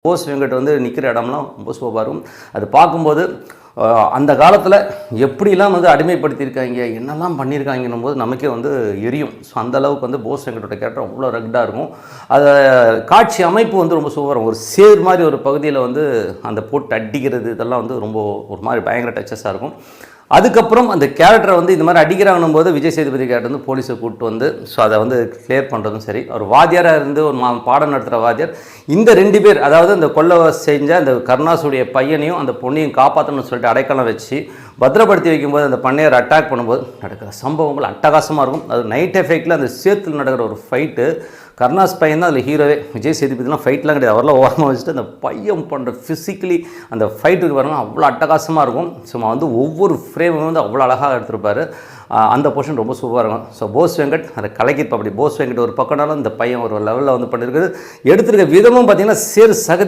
போஸ் வெங்கட் வந்து நிற்கிற இடம்லாம் ரொம்ப சூப்பராக இருக்கும். அது பார்க்கும்போது அந்த காலத்தில் எப்படிலாம் வந்து அடிமைப்படுத்தியிருக்காங்க, என்னெல்லாம் பண்ணியிருக்காங்கன்னும் போது நமக்கே வந்து எரியும். ஸோ அந்தளவுக்கு வந்து போஸ் வெங்கட்டோட கேரக்டர் அவ்வளோ ரக்டாக இருக்கும். அதை காட்சி அமைப்பு வந்து ரொம்ப சூப்பராக இருக்கும். ஒரு சேர் மாதிரி ஒரு பகுதியில் வந்து அந்த போட்டு அடிக்கிறது இதெல்லாம் வந்து ரொம்ப ஒரு மாதிரி பயங்கர டச்சஸாக இருக்கும். அதுக்கப்புறம் அந்த கேரக்டரை வந்து இந்த மாதிரி அடிக்கிறாங்கன்னும் போது விஜய் சேதுபதி கேரக்டர் வந்து போலீஸை கூப்பிட்டு வந்து ஸோ அதை வந்து கிளியர் பண்ணுறதும் சரி, ஒரு வாத்தியாராக இருந்து ஒரு பாடம் நடத்துகிற வாத்தியார் இந்த 2 பேர், அதாவது அந்த கொள்ளை செஞ்ச அந்த கருணாசுடைய பையனையும் அந்த பொண்ணையும் காப்பாற்றணும்னு சொல்லிட்டு அடைக்கலம் வச்சு பத்திரப்படுத்தி வைக்கும்போது அந்த பண்ணையர் அட்டாக் பண்ணும்போது நடக்கிற சம்பவங்கள் அட்டகாசமாக இருக்கும். அது நைட் எஃபெக்டில் அந்த சேத்துல நடக்கிற ஒரு ஃபைட்டு, கருணாஸ் பையன் தான் அதில் ஹீரோவே. விஜய் சேதுபதிலாம் ஃபைட்லாம் கிடையாது, அவரெல்லாம் ஓரமாக வச்சுட்டு அந்த பையன் பண்ணுற ஃபிசிக்கலி அந்த ஃபைட்டுக்கு வரணும் அவ்வளோ அட்டகாசமாக இருக்கும். சும்மா வந்து ஒவ்வொரு ஃப்ரேமும் வந்து அவ்வளோ அழகாக எடுத்திருப்பார். அந்த போர்ஷன் ரொம்ப சூப்பராக இருக்கும். ஸோ போஸ் வெங்கட் அதை கலக்கிருப்பா. அப்படி போஸ் வெங்கட் ஒரு பக்கம்னாலும் இந்த பையன் ஒரு லெவலில் வந்து பண்ணியிருக்குது. எடுத்திருக்க விதமும் பார்த்திங்கன்னா சேர் சகதியில்